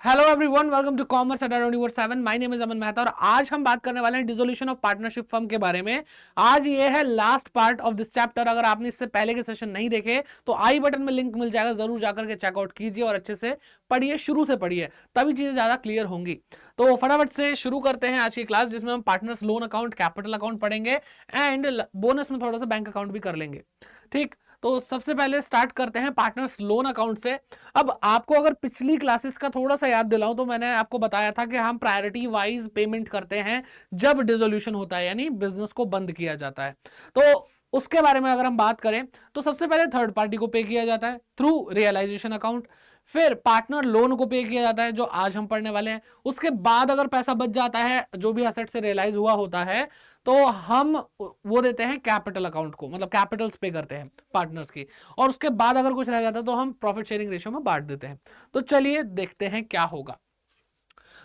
Hello everyone, welcome to commerce Adda 24/7। My name is Aman Mehta और आज हम बात करने वाले हैं डिसोल्यूशन ऑफ पार्टनरशिप फर्म के बारे में। आज ये है last part of this chapter. अगर आपने इससे पहले के सेशन नहीं देखे तो आई बटन में लिंक मिल जाएगा, जरूर जाकर के चेकआउट कीजिए और अच्छे से पढ़िए, शुरू से पढ़िए, तभी चीजें ज्यादा क्लियर होंगी। तो फटाफट से शुरू करते हैं आज की क्लास, जिसमें हम partners loan account, capital account पढ़ेंगे एंड बोनस में थोड़ा सा बैंक अकाउंट भी कर लेंगे। ठीक, तो सबसे पहले स्टार्ट करते हैं पार्टनर्स लोन अकाउंट से। अब आपको अगर पिछली क्लासेस का थोड़ा सा याद दिलाऊं तो मैंने आपको बताया था कि हम प्रायोरिटी वाइज पेमेंट करते हैं जब डिसोल्यूशन होता है, यानी बिजनेस को बंद किया जाता है। तो उसके बारे में अगर हम बात करें तो सबसे पहले थर्ड पार्टी को पे किया जाता है थ्रू रियलाइजेशन अकाउंट, फिर पार्टनर लोन को पे किया जाता है जो आज हम पढ़ने वाले हैं। उसके बाद अगर पैसा बच जाता है जो भी एसेट से रियलाइज हुआ होता है तो हम वो देते हैं कैपिटल अकाउंट को, मतलब कैपिटल्स पे करते हैं पार्टनर्स की, और उसके बाद अगर कुछ रह जाता है तो हम प्रॉफिट शेयरिंग रेशियो में बांट देते हैं। तो चलिए देखते हैं क्या होगा।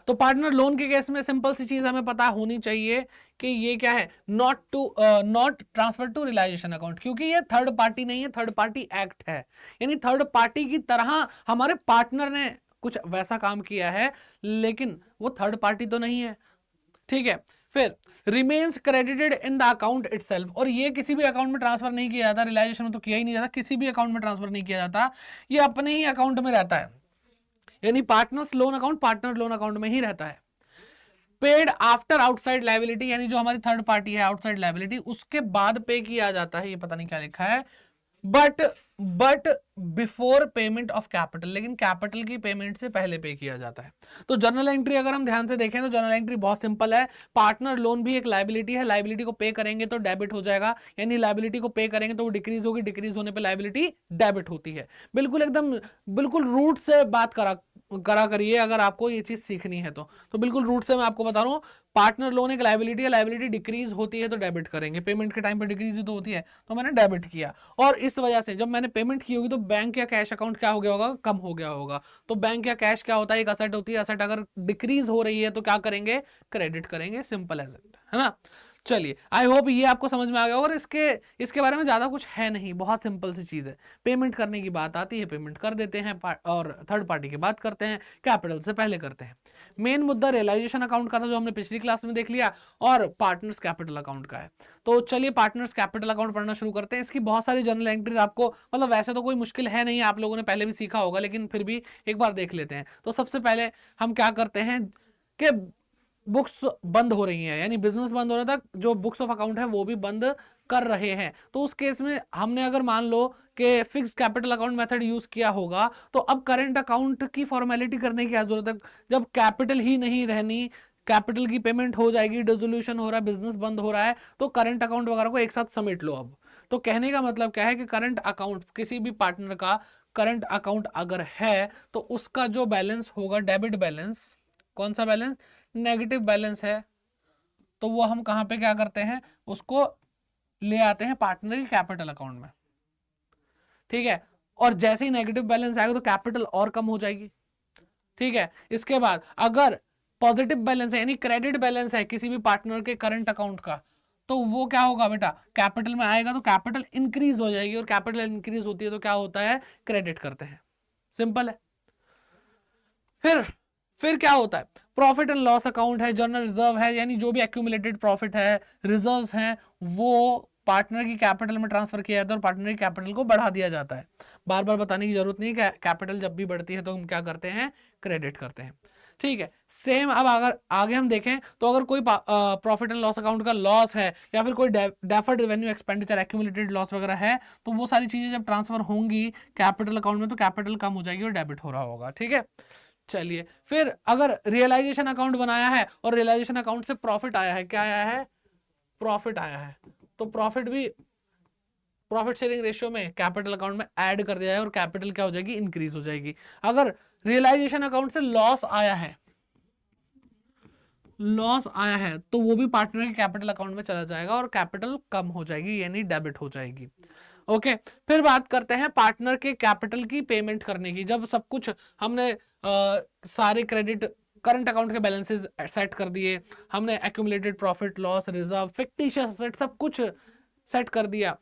तो पार्टनर लोन के केस में सिंपल सी चीज हमें पता होनी चाहिए कि ये क्या है, not transfer to realisation account, क्योंकि ये थर्ड पार्टी नहीं है, थर्ड पार्टी एक्ट है। यानी थर्ड पार्टी की तरह हमारे पार्टनर ने कुछ वैसा काम किया है, लेकिन वो थर्ड पार्टी तो नहीं है। ठीक है, फिर remains credited in the account itself, और ये किसी भी अकाउंट में ट्रांसफर नहीं किया जाता, रियलाइजेशन में तो किया ही नहीं जाता, किसी भी अकाउंट में ट्रांसफर नहीं किया जाता, ये अपने ही अकाउंट में रहता है। यानी partners loan account partner loan account में ही रहता है। पेड आफ्टर आउटसाइड लायबिलिटी, यानी जो हमारी थर्ड पार्टी है आउटसाइड लायबिलिटी, उसके बाद पे किया जाता है। ये पता नहीं क्या लिखा है, but before payment of capital, लेकिन कैपिटल की पेमेंट से पहले पे किया जाता है। तो जर्नल एंट्री अगर हम ध्यान से देखें तो जर्नल एंट्री बहुत सिंपल है। पार्टनर लोन भी एक लायबिलिटी है, लायबिलिटी को पे करेंगे तो डेबिट हो जाएगा, यानी लायबिलिटी को पे करेंगे तो वो डिक्रीज होगी, डिक्रीज होने पे लायबिलिटी डेबिट होती है। बिल्कुल एकदम बिल्कुल रूट से बात करा करिए अगर आपको ये चीज सीखनी है तो बिल्कुल रूट से मैं आपको बता रहा हूँ। पार्टनर लोन एक लायबिलिटी है, लायबिलिटी डिक्रीज होती है तो डेबिट करेंगे, पेमेंट के टाइम पे डिक्रीज ही तो होती है, तो मैंने डेबिट किया। और इस वजह से जब मैंने पेमेंट की होगी तो बैंक या कैश अकाउंट क्या हो गया होगा, कम हो गया होगा। तो बैंक या कैश क्या होता है, एक असेट होती है, असेट अगर डिक्रीज हो रही है तो क्या करेंगे, क्रेडिट करेंगे, सिंपल एज इट, है ना। चलिए, आई होप ये आपको समझ में आ गया। और इसके बारे में ज्यादा कुछ है नहीं, बहुत सिंपल सी चीज है। पेमेंट करने की बात आती है, पेमेंट कर देते हैं, और थर्ड पार्टी की बात करते हैं, कैपिटल से पहले करते हैं। मेन मुद्दा रियलाइजेशन अकाउंट का था जो हमने पिछली क्लास में देख लिया, और पार्टनर्स कैपिटल अकाउंट का है। तो चलिए पार्टनर्स कैपिटल अकाउंट पढ़ना शुरू करते हैं। इसकी बहुत सारी जनरल एंट्रीज आपको, मतलब वैसे तो कोई मुश्किल है नहीं, आप लोगों ने पहले भी सीखा होगा, लेकिन फिर भी एक बार देख लेते हैं। तो सबसे पहले हम क्या करते हैं कि बुक्स बंद हो रही हैं, यानी बिजनेस बंद हो रहा था, जो बुक्स ऑफ अकाउंट है वो भी बंद कर रहे हैं। तो उस केस में हमने अगर मान लो कि fix capital account method use किया होगा, तो अब करंट अकाउंट की फॉर्मेलिटी करने की क्या जरूरत है, जब कैपिटल ही नहीं रहनी, कैपिटल की पेमेंट हो जाएगी, डिसोल्यूशन हो रहा है, बिजनेस बंद हो रहा है, तो करंट अकाउंट वगैरह को एक साथ समेट लो अब। तो कहने का मतलब क्या है कि करंट अकाउंट, किसी भी पार्टनर का करंट अकाउंट अगर है तो उसका जो बैलेंस होगा, डेबिट बैलेंस, कौन सा बैलेंस, नेगेटिव बैलेंस है, तो वो हम कहां पे क्या करते हैं, उसको ले आते हैं पार्टनर के कैपिटल अकाउंट में। ठीक है, और जैसे ही नेगेटिव बैलेंस आएगा तो कैपिटल और कम हो जाएगी। ठीक है, इसके बाद अगर पॉजिटिव बैलेंस है, यानी क्रेडिट बैलेंस है किसी भी पार्टनर के करंट अकाउंट का, तो वो क्या होगा बेटा, कैपिटल में आएगा तो कैपिटल इंक्रीज हो जाएगी, और कैपिटल इंक्रीज होती है तो क्या होता है, क्रेडिट करते हैं, सिंपल है। फिर क्या होता है, प्रॉफिट एंड लॉस अकाउंट है, जनरल रिजर्व है, यानी जो भी एक्यूमुलेटेड प्रॉफिट है, रिजर्व्स हैं, वो पार्टनर की कैपिटल में ट्रांसफर किया जाता है और पार्टनर की कैपिटल को बढ़ा दिया जाता है। बार बार बताने की जरूरत नहीं है, कैपिटल जब भी बढ़ती है तो हम क्या करते हैं, क्रेडिट करते हैं। ठीक है, सेम अब अगर आगे हम देखें तो अगर कोई प्रॉफिट एंड लॉस अकाउंट का लॉस है, या फिर कोई deferred revenue expenditure accumulated loss वगैरह है, तो वो सारी चीजें जब ट्रांसफर होंगी कैपिटल अकाउंट में तो कैपिटल कम हो जाएगी और डेबिट हो रहा होगा। ठीक है, चलिए फिर अगर रियलाइजेशन अकाउंट बनाया है और रियलाइजेशन अकाउंट से प्रॉफिट आया है, क्या आया है, प्रॉफिट आया है, तो प्रॉफिट भी प्रॉफिट शेयरिंग रेशियो में कैपिटल अकाउंट में ऐड कर दिया है और कैपिटल क्या हो जाएगी, इंक्रीज हो जाएगी। अगर रियलाइजेशन अकाउंट से लॉस आया है, तो वो भी पार्टनर के कैपिटल अकाउंट में चला जाएगा और कैपिटल कम हो जाएगी, यानी डेबिट हो जाएगी। ओके, फिर बात करते हैं पार्टनर के कैपिटल की पेमेंट करने की। जब सब कुछ हमने सारे क्रेडिट करंट अकाउंट के बैलेंसेस सेट कर दिए, हमने accumulated profit loss reserve fictitious asset सब कुछ सेट कर दिया,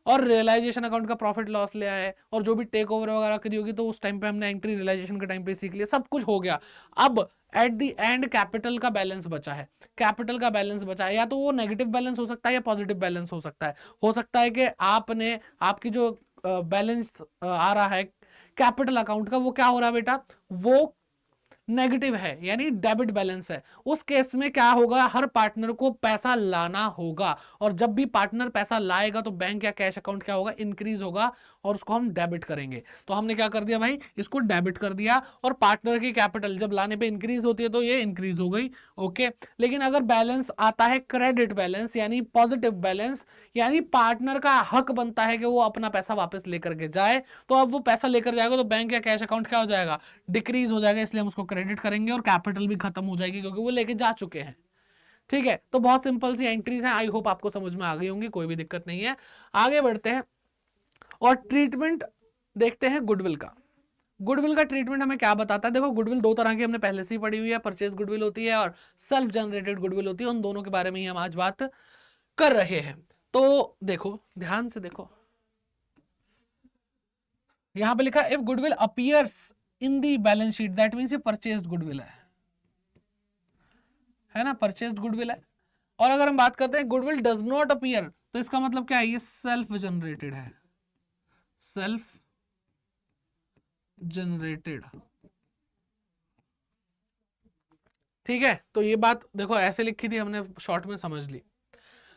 और रियलाइजेशन अकाउंट का प्रॉफिट लॉस ले आए, और जो भी टेक ओवर वगैरह करी होगी तो उस टाइम पे हमने एंट्री रियलाइजेशन के टाइम पे सीख लिया, सब कुछ हो गया। अब एट द एंड कैपिटल का बैलेंस बचा है, कैपिटल का बैलेंस बचा है, या तो वो नेगेटिव बैलेंस हो सकता है या पॉजिटिव बैलेंस हो सकता है। हो सकता है कि आपने आपकी जो बैलेंस आ रहा है कैपिटल अकाउंट का, वो क्या हो रहा है बेटा, वो नेगेटिव है, यानी डेबिट बैलेंस है। उस केस में क्या होगा, हर पार्टनर को पैसा लाना होगा, और जब भी पार्टनर पैसा लाएगा तो बैंक या कैश अकाउंट क्या होगा, इंक्रीज होगा, और उसको हम डेबिट करेंगे। तो हमने क्या कर दिया भाई, इसको डेबिट कर दिया, और पार्टनर की कैपिटल जब लाने पे इंक्रीज होती है तो ये इंक्रीज हो गई। ओके, लेकिन अगर बैलेंस आता है क्रेडिट बैलेंस यानी पॉजिटिव बैलेंस, यानी पार्टनर का हक बनता है कि वो अपना पैसा वापस लेकर के जाए, तो अब वो पैसा लेकर जाएगा तो बैंक या कैश अकाउंट क्या हो जाएगा, डिक्रीज हो जाएगा, इसलिए हम उसको क्रेडिट करेंगे, और कैपिटल भी खत्म हो जाएगी क्योंकि वो लेके जा चुके हैं। ठीक है, तो बहुत सिंपल सी एंट्रीज हैं, आई होप आपको समझ में आ गई होंगी, कोई भी दिक्कत नहीं है। आगे बढ़ते हैं और ट्रीटमेंट देखते हैं गुडविल का। गुडविल का ट्रीटमेंट हमें क्या बताता है, देखो गुडविल दो तरह की हमने पहले से ही पढ़ी हुई है, परचेज गुडविल होती है और सेल्फ जनरेटेड गुडविल होती है, उन दोनों के बारे में ही हम आज बात कर रहे हैं। तो देखो ध्यान से देखो, यहां पे लिखा if goodwill appears in the balance sheet that means ये परचेज्ड गुडविल है ना, परचेज्ड गुडविल है। और अगर हम बात करते हैं गुडविल डज नॉट अपीयर, तो इसका मतलब क्या है, ये सेल्फ जनरेटेड है, सेल्फ जनरेटेड। ठीक है, तो ये बात देखो ऐसे लिखी थी हमने, शॉर्ट में समझ ली।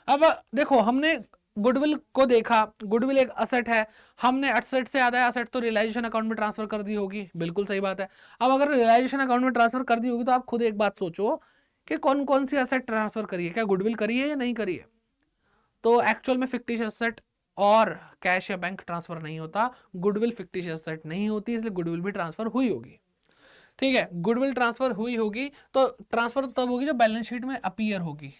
अब देखो हमने गुडविल को देखा, गुडविल एक असेट है, हमने असेट से याद है, असेट तो रियलाइजेशन अकाउंट में ट्रांसफर कर दी होगी, बिल्कुल सही बात है। अब अगर रियलाइजेशन अकाउंट में ट्रांसफर कर दी होगी तो आप खुद एक बात सोचो कि कौन कौन सी असेट ट्रांसफर करी है, क्या गुडविल करी है या नहीं करी है। तो एक्चुअल में फिक्टिशियस असेट और कैश या बैंक ट्रांसफर नहीं होता, गुडविल फिक्टिशियस असेट नहीं होती, इसलिए गुडविल भी ट्रांसफर हुई होगी। ठीक है, गुडविल ट्रांसफर हुई होगी, तो ट्रांसफर तब होगी जब बैलेंस शीट में अपीयर होगी,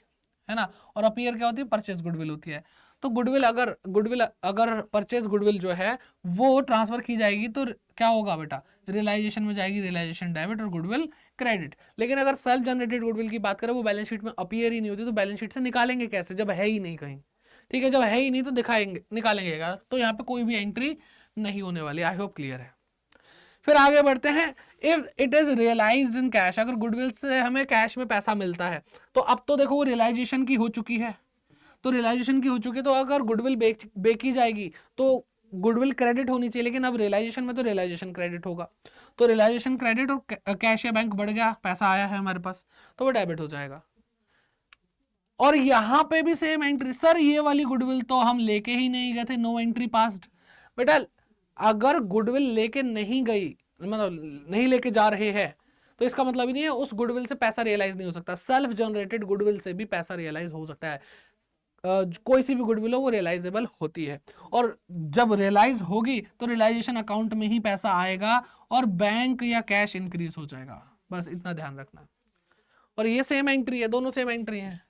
है ना, और अपीयर क्या होती है, परचेज गुडविल होती है। तो गुडविल अगर परचेज गुडविल जो है वो ट्रांसफर की जाएगी तो क्या होगा बेटा, रियलाइजेशन में जाएगी, रियलाइजेशन डेबिट और गुडविल क्रेडिट। लेकिन अगर सेल्फ जनरेटेड गुडविल की बात करें, वो बैलेंस शीट में अपीयर ही नहीं होती, तो बैलेंस शीट से निकालेंगे कैसे जब है ही नहीं कहीं। ठीक है, जब है ही नहीं तो दिखाएंगे, निकालेंगे क्या, तो यहाँ पे कोई भी एंट्री नहीं होने वाली। आई होप क्लियर है। फिर आगे बढ़ते हैं, if it is realised in cash, अगर गुडविल से हमें कैश में पैसा मिलता है, तो अब तो देखो वो रियलाइजेशन की हो चुकी है, तो रियलाइजेशन की हो चुकी है, तो अगर गुडविल बेची जाएगी तो गुडविल क्रेडिट होनी चाहिए, लेकिन अब रियलाइजेशन में तो रियलाइजेशन क्रेडिट होगा, तो रियलाइजेशन क्रेडिट और कैश या बैंक बढ़ गया, पैसा आया है हमारे पास, तो वो डेबिट हो जाएगा। और यहां पे भी सेम एंट्री, सर ये वाली गुडविल तो हम लेके ही नहीं गए थे, नो एंट्री पास्ड। बेटा अगर गुडविल लेके नहीं गई, मतलब नहीं लेके जा रहे हैं, तो इसका मतलब ही नहीं है उस गुडविल से पैसा रियलाइज नहीं हो सकता। सेल्फ जनरेटेड गुडविल से भी पैसा रियलाइज हो सकता है, कोई सी भी गुडविल हो वो रियलाइजेबल होती है, और जब रियलाइज होगी तो रियलाइजेशन अकाउंट में ही पैसा आएगा और बैंक या कैश इंक्रीज हो जाएगा, बस इतना ध्यान रखना। और ये सेम एंट्री है, दोनों सेम एंट्री है।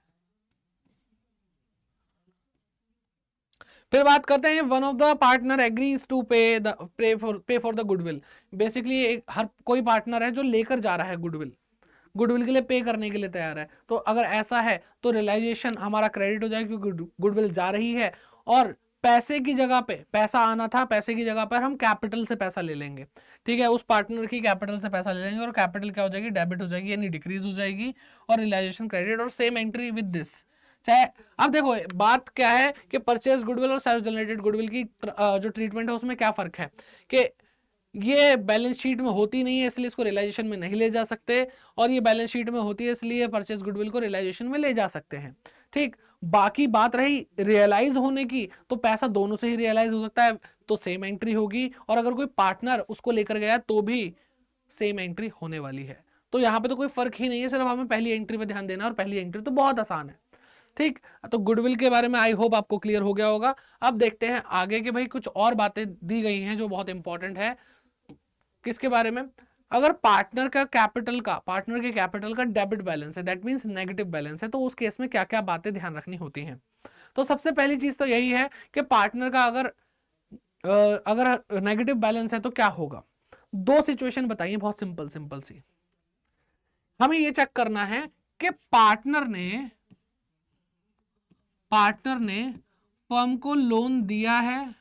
फिर बात करते हैं, one of the partner agrees to pay for the goodwill. Basically हर कोई पार्टनर है जो लेकर जा रहा है गुडविल, गुडविल के लिए पे करने के लिए तैयार है, तो अगर ऐसा है तो रियलाइजेशन हमारा क्रेडिट हो जाएगा क्योंकि गुडविल जा रही है, और पैसे की जगह पे पैसा आना था, पैसे की जगह पर हम कैपिटल से पैसा ले लेंगे। ठीक है, उस पार्टनर की कैपिटल से पैसा ले लेंगे और कैपिटल क्या हो जाएगी, डेबिट हो जाएगी, यानी डिक्रीज हो जाएगी, और रियलाइजेशन क्रेडिट, और सेम एंट्री विद दिस। चाहे अब देखो बात क्या है कि परचेज गुडविल और सेल्फ जनरेटेड गुडविल की जो ट्रीटमेंट है उसमें क्या फर्क है, कि ये बैलेंस शीट में होती नहीं है इसलिए इसको रियलाइजेशन में नहीं ले जा सकते, और ये बैलेंस शीट में होती है इसलिए परचेज गुडविल को रियलाइजेशन में ले जा सकते हैं। ठीक, बाकी बात रही रियलाइज होने की, तो पैसा दोनों से ही रियलाइज हो सकता है, तो सेम एंट्री होगी, और अगर कोई पार्टनर उसको लेकर गया तो भी सेम एंट्री होने वाली है। तो यहाँ पे तो कोई फर्क ही नहीं है, सिर्फ हमें पहली एंट्री पे ध्यान देना, और पहली एंट्री तो बहुत आसान है। ठीक, तो गुडविल के बारे में आई होप आपको क्लियर हो गया होगा। अब देखते हैं आगे के भाई कुछ और बातें दी गई हैं जो बहुत इंपॉर्टेंट है। किसके बारे में, अगर पार्टनर के कैपिटल का डेबिट बैलेंस है, दैट मींस नेगेटिव बैलेंस है, तो उस केस में क्या क्या बातें ध्यान रखनी होती हैं। तो सबसे पहली चीज तो यही है कि पार्टनर का अगर नेगेटिव बैलेंस है तो क्या होगा। दो सिचुएशन बताइए, बहुत सिंपल सिंपल सी। हमें ये चेक करना है कि पार्टनर ने फर्म को लोन दिया है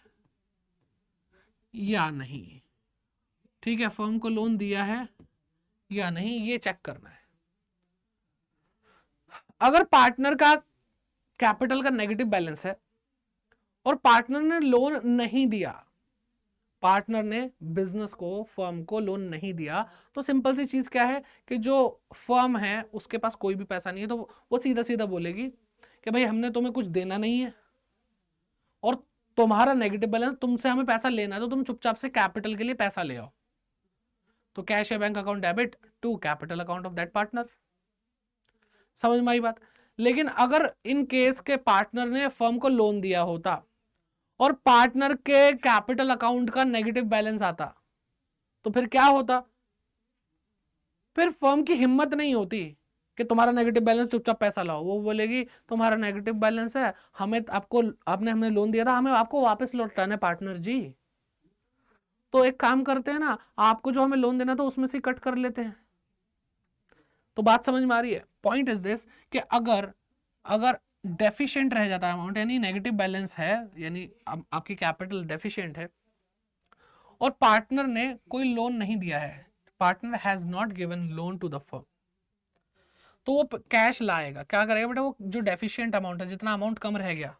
या नहीं, ठीक है, फर्म को लोन दिया है या नहीं ये चेक करना है। अगर पार्टनर का कैपिटल का नेगेटिव बैलेंस है और पार्टनर ने लोन नहीं दिया, पार्टनर ने बिजनेस को, फर्म को लोन नहीं दिया, तो सिंपल सी चीज क्या है कि जो फर्म है उसके पास कोई भी पैसा नहीं है, तो वो सीधा सीधा बोलेगी कि भाई हमने तुम्हें कुछ देना नहीं है और तुम्हारा नेगेटिव बैलेंस, तुमसे हमें पैसा लेना है तो तुम चुपचाप से कैपिटल के लिए पैसा ले आओ। तो कैश या bank account debit to capital account of that partner. समझ में आई बात? लेकिन अगर इन केस के पार्टनर ने फर्म को लोन दिया होता और पार्टनर के कैपिटल अकाउंट का नेगेटिव बैलेंस आता, तो फिर क्या होता? फिर फर्म की हिम्मत नहीं होती कि तुम्हारा नेगेटिव बैलेंस, चुपचाप पैसा लाओ। वो बोलेगी तुम्हारा नेगेटिव बैलेंस है, हमें आपको, हमने लोन दिया था, हमें आपको वापस लौटाना है पार्टनर जी। तो एक काम करते हैं ना, आपको जो हमें लोन देना था उसमें से कट कर लेते हैं। तो बात समझ में आ रही है? पॉइंट इज दिस कि अगर डेफिशिएंट रह जाता है अमाउंट, यानी नेगेटिव बैलेंस है, यानी आपकी कैपिटल डेफिशिएंट है और पार्टनर ने कोई लोन नहीं दिया है, partner has not given loan to the firm, तो वो कैश लाएगा। क्या करेगा बेटा? वो जो डेफिशिएंट अमाउंट है, जितना अमाउंट कम रह गया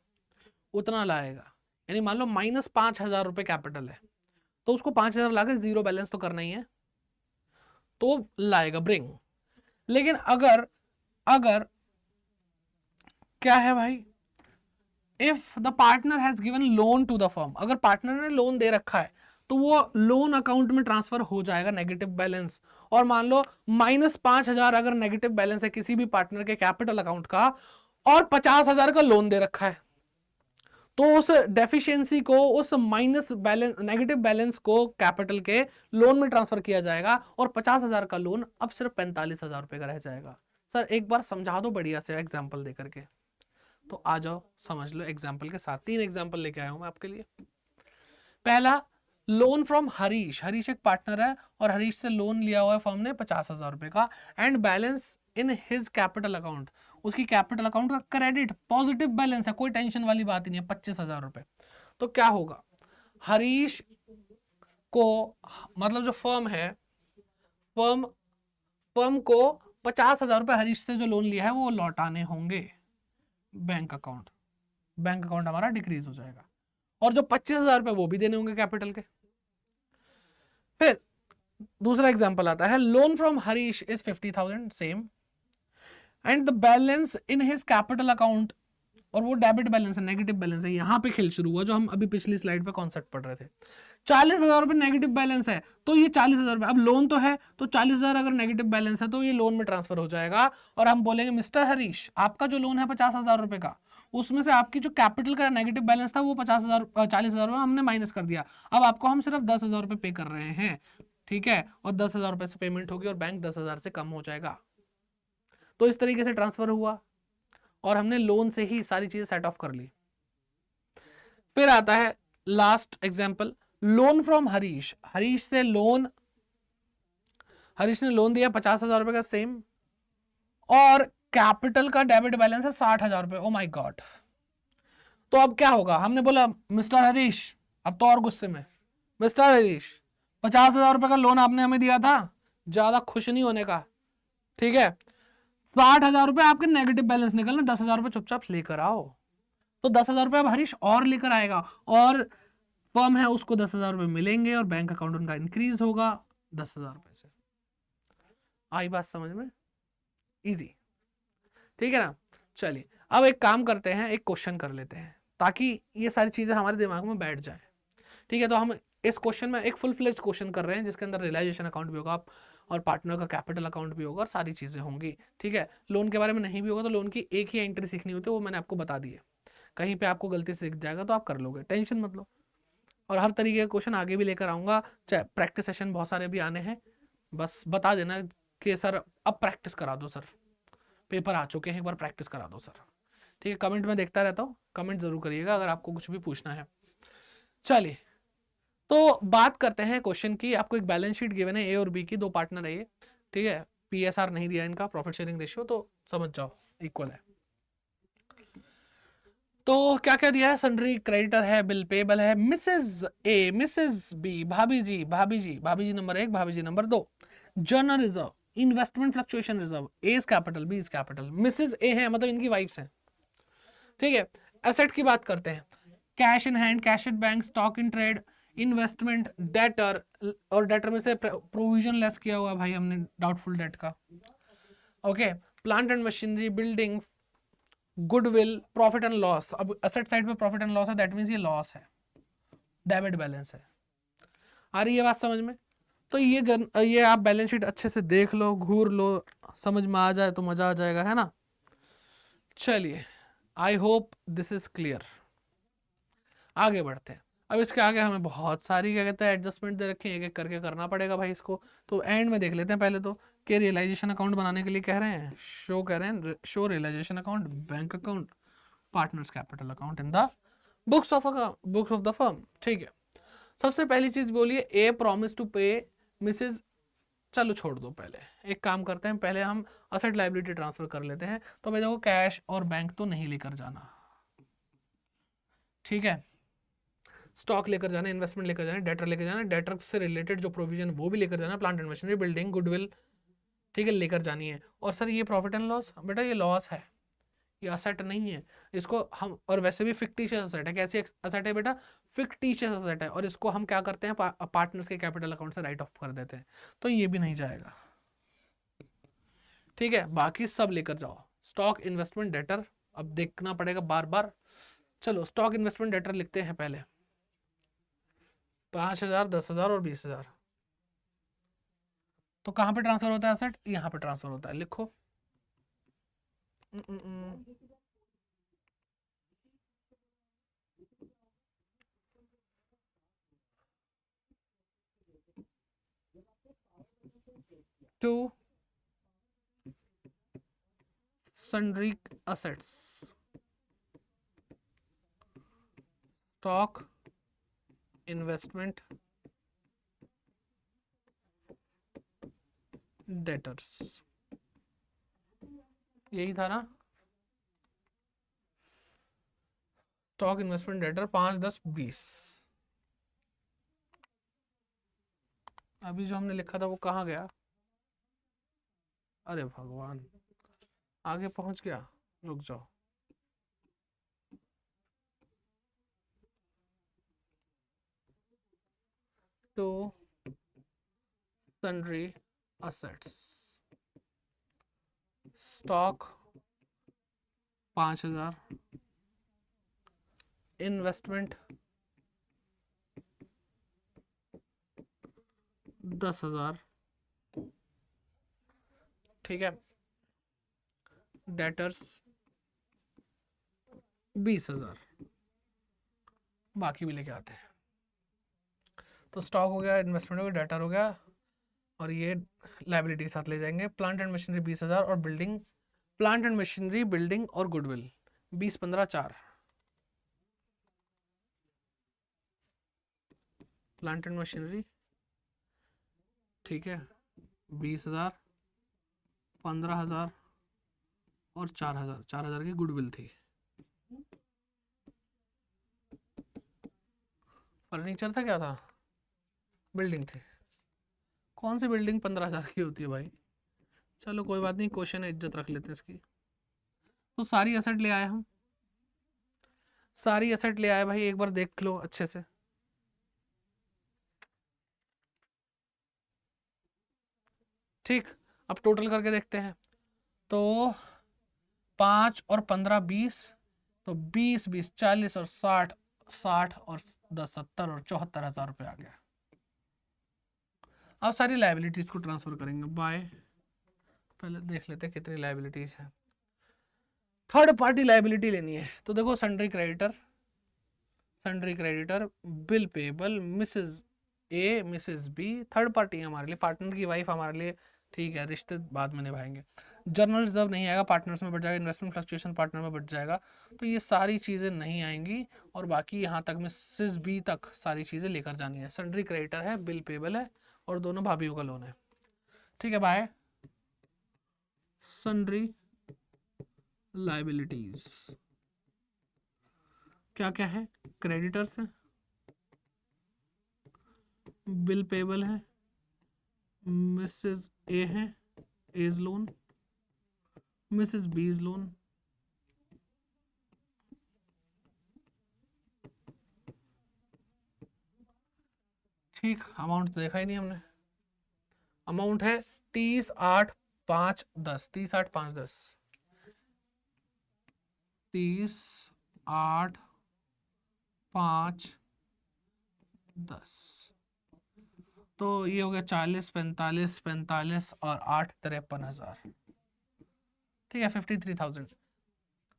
उतना लाएगा। यानी मान लो -5,000 रुपए कैपिटल है, तो उसको 5,000 लाकर जीरो बैलेंस तो करना ही है, तो लाएगा, ब्रिंग। लेकिन अगर क्या है भाई, if the partner has given loan to the firm, अगर पार्टनर ने लोन दे रखा है तो वो लोन अकाउंट में ट्रांसफर हो जाएगा नेगेटिव बैलेंस। और मान लो -5,000 अगर नेगेटिव बैलेंस है किसी भी पार्टनर के कैपिटल अकाउंट का और 50,000 का लोन दे रखा है, तो उस डेफिशिएंसी को, उस माइनस बैलेंस, नेगेटिव बैलेंस को कैपिटल के लोन में ट्रांसफर किया जाएगा और 50,000 का लोन अब सिर्फ 45,000 रुपए का रह जाएगा। सर एक बार समझा दो बढ़िया से एग्जाम्पल दे करके। तो आ जाओ समझ लो एग्जाम्पल के साथ। 3 एग्जाम्पल लेके आया हूं मैं आपके लिए। पहला, लोन फ्रॉम हरीश। हरीश एक पार्टनर है और हरीश से लोन लिया हुआ है फर्म ने 50,000 रुपए का, and balance in his capital account, उसकी कैपिटल अकाउंट का क्रेडिट पॉजिटिव बैलेंस है, कोई टेंशन वाली बात ही नहीं है, 25,000 रुपए। तो क्या होगा? हरीश को, मतलब जो फर्म है, फर्म को 50,000 रुपए हरीश से जो लोन लिया है वो लौटाने होंगे बैंक अकाउंट हमारा डिक्रीज हो जाएगा, और जो 25,000 रुपए वो भी देने होंगे कैपिटल के। फिर दूसरा एग्जांपल आता है, loan from Harish is 50,000 same, and the balance in his capital account, और वो डेबिट बैलेंस है, नेगेटिव बैलेंस है। यहां पे खेल शुरू हुआ जो हम अभी पिछली स्लाइड पे कॉन्सेप्ट पढ़ रहे थे। 40,000 रुपए नेगेटिव बैलेंस है, तो ये 40,000 रुपए, अब लोन तो है तो 40,000 अगर नेगेटिव बैलेंस है तो ये लोन में ट्रांसफर हो जाएगा, और हम बोलेंगे मिस्टर हरीश, आपका जो लोन है 50,000 रुपए का, उसमें से आपकी जो कैपिटल का नेगेटिव बैलेंस था वो 40,000 रुपए हमने माइनस कर दिया, अब आपको हम सिर्फ 10,000 रुपए पे कर रहे हैं, ठीक है, और 10,000 रुपए से पेमेंट होगी और बैंक 10,000 से कम हो जाएगा। तो इस तरीके से ट्रांसफर हुआ और हमने लोन से ही सारी चीजें सेट ऑफ कर ली। फिर आता है last example, loan from Harish. Harish से लोन, हरीश ने लोन दिया 50,000 रुपए का सेम, और कैपिटल का डेबिट बैलेंस है 60,000 रुपए। Oh my God. तो अब क्या होगा? हमने बोला मिस्टर हरीश, अब तो और गुस्से में, मिस्टर हरीश 50,000 रुपए का लोन आपने हमें दिया था, ज्यादा खुश नहीं होने का, ठीक है, 60,000 रुपए आपके नेगेटिव बैलेंस निकलना, 10,000 रुपए चुपचाप लेकर आओ। तो 10,000 रुपए अब हरीश और लेकर आएगा, और फर्म है उसको 10,000 रुपए मिलेंगे और बैंक अकाउंट उनका इंक्रीज होगा 10,000 रुपए से। आई बात समझ में? इजी, ठीक है ना? चलिए अब एक काम करते हैं, एक क्वेश्चन कर लेते हैं ताकि ये सारी चीजें हमारे दिमाग में बैठ जाए, ठीक है? तो हम इस क्वेश्चन में एक फुल फ्लेज क्वेश्चन कर रहे हैं जिसके अंदर रियलाइजेशन अकाउंट भी होगा और पार्टनर का कैपिटल अकाउंट भी होगा और सारी चीजें होंगी, ठीक है? लोन के बारे में नहीं भी होगा तो लोन की एक ही एंट्री सीखनी होती है, वो मैंने आपको बता दी है। कहीं पे आपको गलती से दिख जाएगा तो आप कर लोगे, टेंशन मत लो। और हर तरीके के क्वेश्चन आगे भी लेकर आऊंगा, चाहे प्रैक्टिस सेशन बहुत सारे भी आने हैं, बस बता देना कि सर अब प्रैक्टिस करा दो, सर पेपर आ चुके हैं, एक बार प्रैक्टिस करा दो सर, ठीक है? कमेंट में देखता रहता हूँ, कमेंट जरूर करिएगा अगर आपको कुछ भी पूछना है। चलिए तो बात करते हैं क्वेश्चन की। आपको एक बैलेंस शीट गिवन है, ए और बी की, दो पार्टनर है ये, ठीक है? पीएसआर नहीं दिया इनका, प्रॉफिट शेयरिंग रेशियो, तो समझ जाओ इक्वल है। तो क्या क्या दिया है, सन्ड्री क्रेडिटर है, बिल पेबल है, मिसेज ए, मिसेज बी, भाभी जी, भाभी जी, भाभी जी नंबर 1, भाभी जी number 2, general reserve, investment fluctuation reserve, A is capital, B is capital, Mrs A है मतलब इनकी वाइफ्स हैं, ठीक है। एसेट की बात करते हैं, cash in hand, cash at bank, stock in trade, investment, debtor, और डेटर में से प्रोविजन लेस किया हुआ भाई हमने डाउटफुल डेट का, okay. Plant and machinery, building, goodwill, profit and loss, अब एसेट साइड पे प्रॉफिट एंड लॉस है, दैट मीन्स ये लॉस है, डेबिट बैलेंस है। आ रही है बात समझ में? तो ये आप बैलेंस शीट अच्छे से देख लो, घूर लो, समझ में आ जाए तो मजा आ जाएगा, है ना। चलिए, I hope this is clear. आगे बढ़ते हैं। अब इसके आगे हमें बहुत सारी क्या कहते हैं एडजस्टमेंट दे रखे हैं, एक एक करके करना पड़ेगा भाई इसको। तो एंड में देख लेते हैं पहले तो, कि रियलाइजेशन अकाउंट बनाने के लिए कह रहे हैं, शो कह रहे हैं, show realisation account, bank account, partners capital account in the books of the firm, ठीक है। सबसे पहली चीज बोलिए, a promise to pay Mrs, चलो छोड़ दो, पहले एक काम करते हैं, पहले हम असेट लाइबिलिटी ट्रांसफर कर लेते हैं। तो भाई देखो, कैश और बैंक तो नहीं लेकर जाना, ठीक है। स्टॉक लेकर जाना, इन्वेस्टमेंट लेकर जाना, डेटर लेकर जाना, डेटर से रिलेटेड जो प्रोविजन वो भी लेकर जाना, plant and machinery, building, goodwill, ठीक है, लेकर जानी है। और सर ये प्रॉफिट एंड लॉस, बेटा ये लॉस है, ये असेट नहीं है, इसको हम, और वैसे भी फिक्टिशियस असेट है, कैसी असेट है बेटा, फिक्टिशियस असेट है, और इसको हम क्या करते हैं, पार्टनर्स के कैपिटल अकाउंट से राइट ऑफ कर देते हैं, तो ये भी नहीं जाएगा, ठीक है। बाकी सब लेकर जाओ, स्टॉक, इन्वेस्टमेंट, डेटर, अब देखना पड़ेगा बार बार। चलो स्टॉक, इन्वेस्टमेंट, डेटर लिखते हैं पहले, 5,000, 10,000 और 20,000। तो कहाँ पे ट्रांसफर होता है असेट, यहाँ पे ट्रांसफर होता है, लिखो। 2 sundry assets, stock, investment, debtors, यही था ना, स्टॉक, इन्वेस्टमेंट, डेटर, 5, 10, 20। अभी जो हमने लिखा था वो कहाँ गया, अरे भगवान, आगे पहुंच गया, रुक जाओ। तो sundry assets, स्टॉक 5,000, इन्वेस्टमेंट 10,000, ठीक है, डेटर्स 20,000, बाकी भी लेके आते हैं। तो स्टॉक हो गया, इन्वेस्टमेंट हो गया, डेटर हो गया, और ये लाइबिलिटी के साथ ले जाएंगे। प्लांट एंड मशीनरी 20,000, और building, plant and machinery, building और गुडविल 20, 15, 4, प्लांट एंड मशीनरी, ठीक है, 20,000, 15,000 और 4,000, 4,000 की गुडविल थी। फर्नीचर था, क्या था, बिल्डिंग थी। कौन सी बिल्डिंग 15,000 की होती है भाई, चलो कोई बात नहीं, क्वेश्चन है, इज्जत रख लेते हैं इसकी। तो सारी एसेट ले आए हम, सारी एसेट ले आए भाई, एक बार देख लो अच्छे से। ठीक, अब टोटल करके देखते हैं। तो 5 और 15, 20, तो 20, 20, 40 और 60, 60 और 10, 70 और 74,000 रुपये आ गया। अब सारी लाइबिलिटीज को ट्रांसफर करेंगे बाय, पहले देख लेते हैं कितनी लाइबिलिटीज है। थर्ड पार्टी लाइबिलिटी लेनी है, तो देखो sundry creditor, sundry creditor, bill payable, Mrs A, Mrs B, third party है हमारे लिए, पार्टनर की वाइफ हमारे लिए, ठीक है, रिश्ते बाद में निभाएंगे। जर्नल रिजर्व नहीं आएगा, पार्टनर्स में बढ़ जाएगा, इन्वेस्टमेंट फ्लक्चुएशन पार्टनर में बढ़ जाएगा, तो ये सारी चीज़ें नहीं आएंगी, और बाकी यहाँ तक मिसेज बी तक सारी चीज़ें लेकर जानी है। सन्ड्री क्रेडिटर है, बिल पेबल है, और दोनों भाभीियों का लोन है, ठीक है। बाय, सन्ड्री लाइबिलिटीज, क्या क्या है, क्रेडिटर्स है, बिल पेबल है, मिसेस ए है, एज लोन, मिसेस बीज लोन, ठीक। अमाउंट तो देखा ही नहीं हमने। अमाउंट है 30, 8, 5, 10, 30, 8, 5, 10, 30, 8, 5, 10। तो ये हो गया 40, 45, 45 और 8, 53,000। ठीक है, 53,000।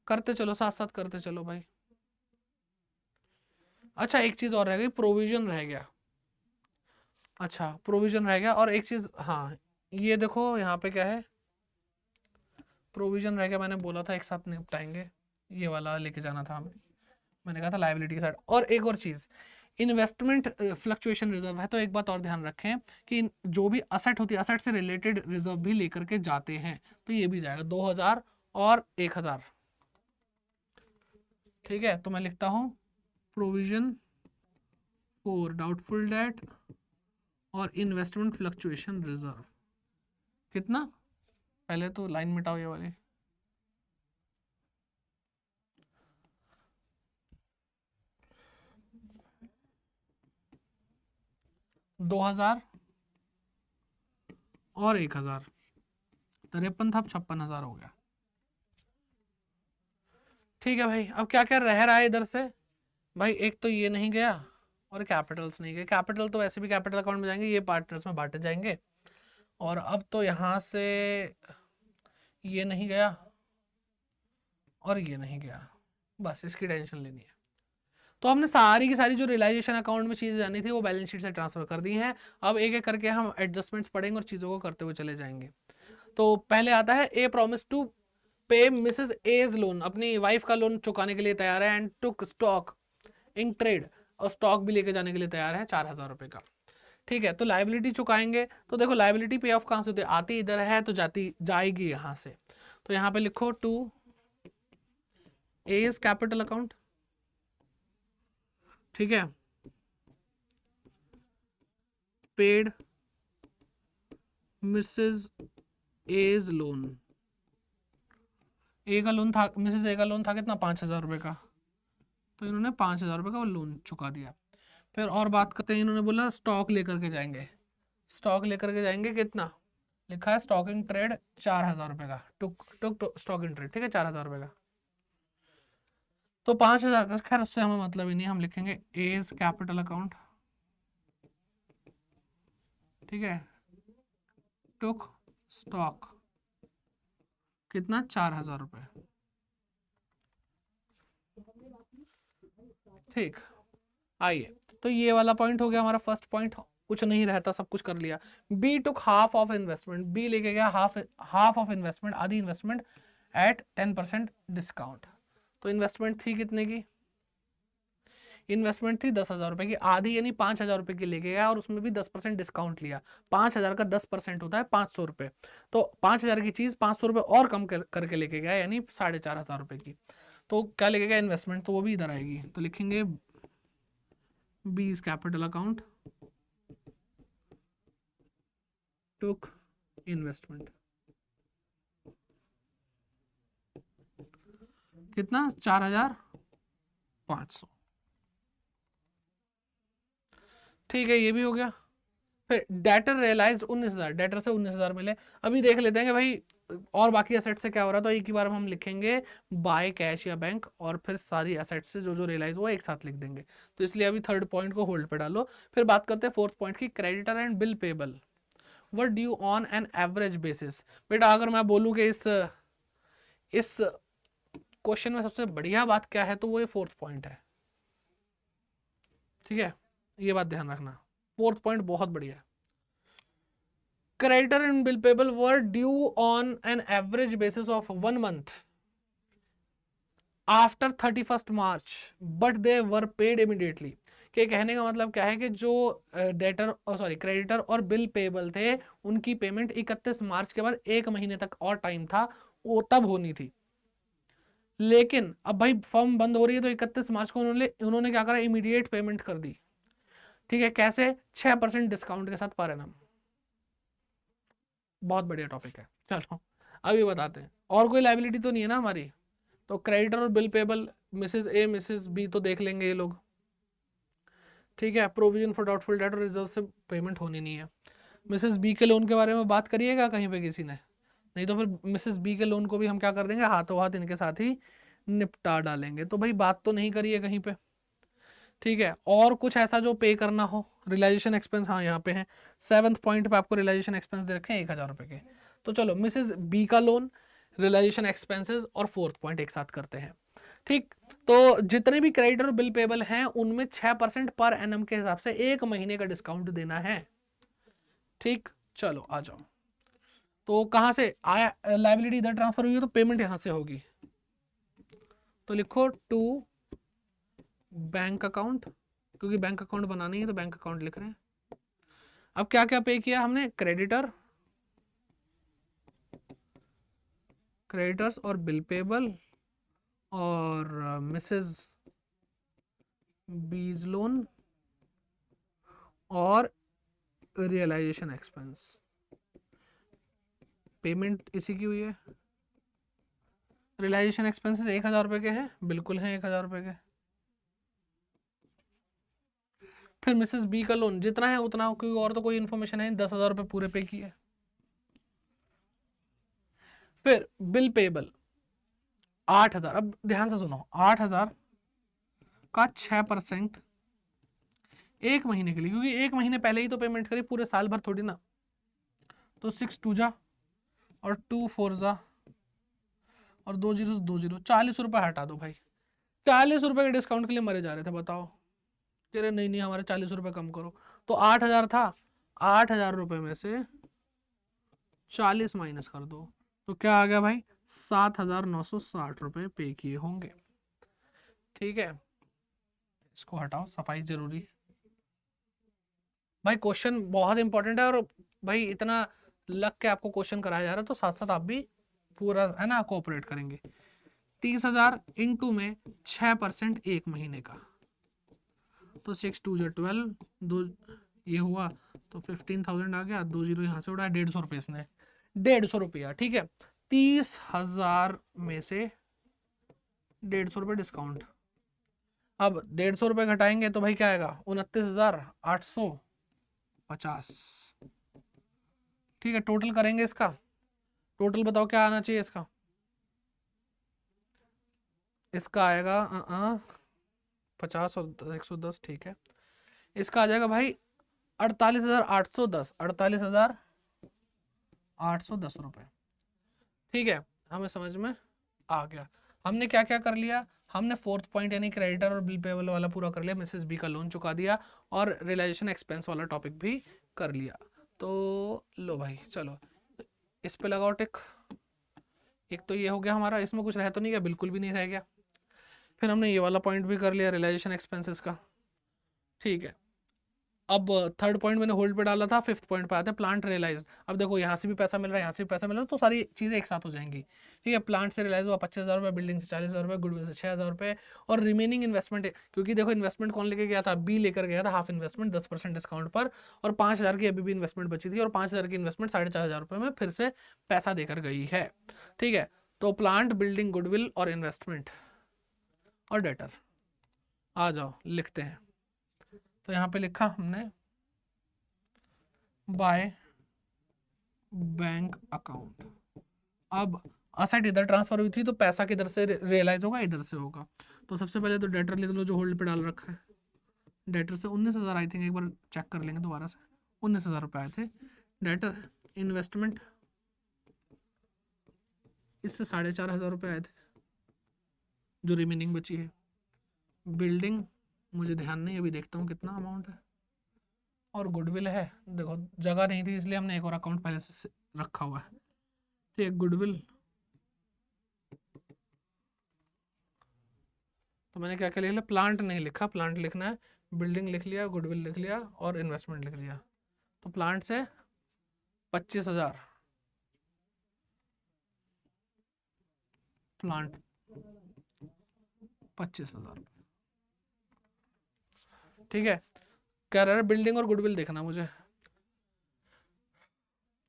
करते चलो, साथ साथ करते चलो भाई। अच्छा, एक चीज और रह गई, प्रोविजन रह गया। अच्छा, प्रोविजन रह गया, और एक चीज, हाँ, ये देखो यहाँ पे क्या है, प्रोविजन रह गया। मैंने बोला था एक साथ निपटाएंगे, ये वाला लेके जाना था हमें। मैंने कहा था लायबिलिटी के साइड। और एक और चीज, इन्वेस्टमेंट फ्लक्चुएशन रिजर्व है, तो एक बात और ध्यान रखें कि जो भी असेट होती है, असेट से रिलेटेड रिजर्व भी लेकर के जाते हैं, तो ये भी जाएगा 2000 और 1000। ठीक है, तो मैं लिखता हूं प्रोविजन फॉर डाउटफुल डेट और इन्वेस्टमेंट फ्लक्चुएशन रिजर्व। कितना, पहले तो लाइन मिटाओ ये वाली। 2000 और 1000, 53 था, 56,000 हो गया। ठीक है भाई, अब क्या क्या रह रहा है इधर से भाई, एक तो ये नहीं गया और कैपिटल्स नहीं गए। कैपिटल तो वैसे भी कैपिटल अकाउंट में जाएंगे, ये पार्टनर्स में बांटे जाएंगे। और अब तो यहाँ से ये नहीं गया और ये नहीं गया, बस इसकी टेंशन लेनी है। तो हमने सारी की सारी जो रियलाइजेशन अकाउंट में चीज़ें जानी थी वो बैलेंस शीट से ट्रांसफर कर दी हैं। अब एक एक करके हम एडजस्टमेंट्स पढ़ेंगे और चीज़ों को करते हुए चले जाएंगे। तो पहले आता है, ए प्रॉमिस टू पे मिसेस एज लोन, अपनी वाइफ का लोन चुकाने के लिए तैयार है, and took stock in trade, और स्टॉक भी लेके जाने के लिए तैयार है 4,000 रुपए का। ठीक है, तो लाइबिलिटी चुकाएंगे। तो देखो लाइबिलिटी पे ऑफ कहाँ से होती है, आती इधर है तो जाती जाएगी यहाँ से। तो यहाँ पे लिखो टू एज कैपिटल अकाउंट। ठीक है, पेड मिसेस एज लोन। ए का लोन था, मिसेस ए का लोन था कितना, 5,000 रुपए का, तो इन्होंने 5,000 रुपए का वो लोन चुका दिया। फिर और बात करते हैं, इन्होंने बोला स्टॉक लेकर के जाएंगे। स्टॉक लेकर के जाएंगे कितना, लिखा है स्टॉक इन ट्रेड 4,000 रुपए का, टुक टुक स्टॉक इन ट्रेड। ठीक है, 4,000 रुपए का। तो 5,000 का, खैर उससे हमें मतलब ही नहीं, हम लिखेंगे एज कैपिटल अकाउंट। ठीक है, टुक स्टॉक कितना, 4,000 रुपए। ठीक, आइए, तो ये वाला पॉइंट हो गया हमारा फर्स्ट पॉइंट, कुछ नहीं रहता, सब कुछ कर लिया। B took half of investment, B लेके गया हाफ ऑफ इन्वेस्टमेंट, आधी इन्वेस्टमेंट एट 10% डिस्काउंट। तो इन्वेस्टमेंट थी कितने की, इन्वेस्टमेंट थी 10,000 रुपए की, आधी यानी 5,000 रुपए की लेके गया, और उसमें भी 10% डिस्काउंट लिया। 5,000 का 10% होता है 500 रुपए, तो 5,000 की चीज 500 रुपए और कम करके लेके गया, यानी 4,500 रुपए की। तो क्या लेके गया, इन्वेस्टमेंट, तो वो भी इधर आएगी। तो लिखेंगे B is capital account took investment, कितना, 4,500। ठीक है, ये भी हो गया। फिर डेटर रियलाइज्ड 19,000, डेटर से 19,000 मिले। अभी देख लेते हैं कि भाई और बाकी एसेट से क्या हो रहा है, तो एक ही बार हम लिखेंगे बाय कैश या बैंक, और फिर सारी एसेट से जो जो रियलाइज हुआ एक साथ लिख देंगे। तो इसलिए अभी थर्ड पॉइंट को होल्ड पे डालो। फिर बात करते हैं फोर्थ पॉइंट की, creditor and bill payable were due on an average basis. बेटा अगर मैं बोलूँ कि इस क्वेश्चन में सबसे बढ़िया बात क्या है, तो वो ये फोर्थ पॉइंट है। ठीक है, ये बात ध्यान रखना, फोर्थ पॉइंट बहुत बढ़िया है। Creditor and bill payable were due on an average basis of 1 month after 31st March, but they were paid immediately। के कहने का मतलब क्या है कि जो क्रेडिटर और बिल पेबल थे, उनकी पेमेंट 31 मार्च के बाद 1 महीने तक और टाइम था, वो तब होनी थी, लेकिन अब भाई फर्म बंद हो रही है तो 31 मार्च को उन्होंने क्या करा, इमीडिएट पेमेंट कर दी। ठीक है, कैसे? 6% डिस्काउंट के साथ पर एनम। बहुत बढ़िया टॉपिक है। चलो अभी बताते हैं, और कोई लाइबिलिटी तो नहीं है ना हमारी, तो क्रेडिटर और bill payable Mrs A Mrs B तो देख लेंगे ये लोग। ठीक है, प्रोविजन फॉर डाउटफुल डेट और रिजर्व से पेमेंट होनी नहीं है। मिसेस बी के लोन के बारे में बात करिएगा कहीं पे किसी ने? नहीं तो फिर मिसेस बी के लोन को भी हम क्या कर देंगे, हाथों हाथ इनके साथ ही निपटा डालेंगे। तो भाई बात तो नहीं करिए कहीं पे। ठीक है, और कुछ ऐसा जो पे करना हो, रियलाइजेशन एक्सपेंस, हाँ यहाँ पे है 7th पॉइंट पे आपको रियलाइजेशन एक्सपेंस दे रखे हैं 1000 रुपए के। तो चलो मिसेस बी का लोन, रियलाइजेशन एक्सपेंसेस और 4th पॉइंट एक साथ करते हैं। ठीक, तो जितने भी क्रेडिटर बिल पेबल हैं उनमें 6% पर एनम के हिसाब से 1 महीने का डिस्काउंट देना है। ठीक, चलो आ जाओ। तो कहां से आया, लाइबिलिटी इधर ट्रांसफर हुई है तो पेमेंट यहां से होगी, तो लिखो टू बैंक अकाउंट, क्योंकि बैंक अकाउंट बनानी है तो बैंक अकाउंट लिख रहे हैं। अब क्या क्या पे किया हमने, क्रेडिटर्स और बिल पेबल और मिसेस बीज लोन और रियलाइजेशन एक्सपेंस। पेमेंट इसी की हुई है। रियलाइजेशन एक्सपेंसेस 1000 रुपए के हैं, बिल्कुल हैं 1000 रुपए के। फिर मिसेस बी का लोन जितना है उतना, क्योंकि और तो कोई इन्फॉर्मेशन है, 10,000 रुपए पूरे पे किए। फिर बिल पेबल 8000। अब ध्यान से सुनो, 8000 का 6% 1 महीने के लिए, क्योंकि 1 महीने पहले ही तो पेमेंट करी, पूरे साल भर थोड़ी ना। तो 6 2 जा और 2 4 जा और 2 जीरो 2 जीरो, 40 रुपए हटा दो भाई। 40 रुपए के डिस्काउंट के लिए मरे जा रहे थे, बताओ। कह रहे नहीं नहीं हमारे 40 रुपए कम करो। तो 8000 था, 8000 रुपए में से 40 माइनस कर दो, तो क्या आ गया भाई, 7960 रुपए पे किए होंगे। ठीक है, इसको हटाओ, सफाई जरूरी है भाई। क्वेश्चन बहुत इंपॉर्टेंट है, और भाई इतना लग के आपको क्वेश्चन कराया जा रहा है तो साथ साथ आप भी पूरा है ना कोऑपरेट करेंगे। 30,000 इंटू में 6% 1 महीने का, तो 6 2 जो 12, दो ये हुआ तो 15,000 आ गया, 2 जीरो यहाँ से उड़ा, 150 रुपये इसने, 150 रुपया। ठीक है, 30,000 में से 150 रुपये डिस्काउंट। अब 150 रुपये घटाएंगे तो भाई क्या आएगा, 29,850। ठीक है, टोटल करेंगे इसका, टोटल बताओ क्या आना चाहिए इसका। इसका आएगा 50 और 110, ठीक है। इसका आ जाएगा भाई 48,810, 48,810 रुपये। ठीक है, हमें समझ में आ गया। हमने क्या क्या कर लिया, हमने 4th पॉइंट यानी क्रेडिटर और बिल पेबल वाला पूरा कर लिया, मिसेस बी का लोन चुका दिया, और रियलाइजेशन एक्सपेंस वाला टॉपिक भी कर लिया। तो लो भाई चलो इस पे लगाओ टिक। एक तो ये हो गया हमारा, इसमें कुछ रह तो नहीं गया, बिल्कुल भी नहीं रह गया। फिर हमने ये वाला पॉइंट भी कर लिया रियलाइजेशन एक्सपेंसेस का। ठीक है, अब 3rd पॉइंट मैंने होल्ड पे डाला था, 5th पॉइंट पे आते हैं प्लांट रियलाइज। अब देखो यहाँ से भी पैसा मिल रहा है, यहाँ से भी पैसा मिल रहा है, तो सारी चीज़ें एक साथ हो जाएंगी। ठीक है, प्लांट से रियलाइज हुआ 25,000 रुपये, बिल्डिंग से 40,000 रुपये, गुडविल से 6,000 रुपये, और रिमेनिंग इन्वेस्टमेंट, क्योंकि देखो इन्वेस्टमेंट कौन लेके गया था, बी लेकर गया था, हाफ इन्वेस्टमेंट 10% डिस्काउंट पर, और 5,000 की अभी भी इन्वेस्टमेंट बची थी, और 5,000 की इन्वेस्टमेंट 4,500 रुपये में फिर से पैसा देकर गई है। ठीक है, तो प्लांट, बिल्डिंग, गुडविल और इन्वेस्टमेंट और डेटर, आ जाओ लिखते हैं। तो यहाँ पे लिखा हमने बाय बैंक अकाउंट। अब असेट इधर ट्रांसफर हुई थी तो पैसा किधर से रियलाइज होगा, इधर से होगा। तो सबसे पहले तो डेटर लिख लो जो होल्ड पे डाल रखा है। डेटर से 19,000 आई थिंक, एक बार चेक कर लेंगे दोबारा से, 19,000 रुपये आए थे डेटर। इन्वेस्टमेंट इससे 4,500 रुपये आए थे जो रिमेनिंग बची है। बिल्डिंग मुझे ध्यान नहीं, अभी देखता हूँ कितना अमाउंट है। और गुडविल है, देखो जगह नहीं थी इसलिए हमने एक और अकाउंट पहले से रखा हुआ है। ठीक, गुडविल तो मैंने क्या क्या लिख लिया, प्लांट नहीं लिखा, प्लांट लिखना है, बिल्डिंग लिख लिया, गुडविल लिख लिया और इन्वेस्टमेंट लिख लिया। तो प्लांट से 25,000, प्लांट 25,000। ठीक है, कह रहा है बिल्डिंग और गुडविल देखना मुझे,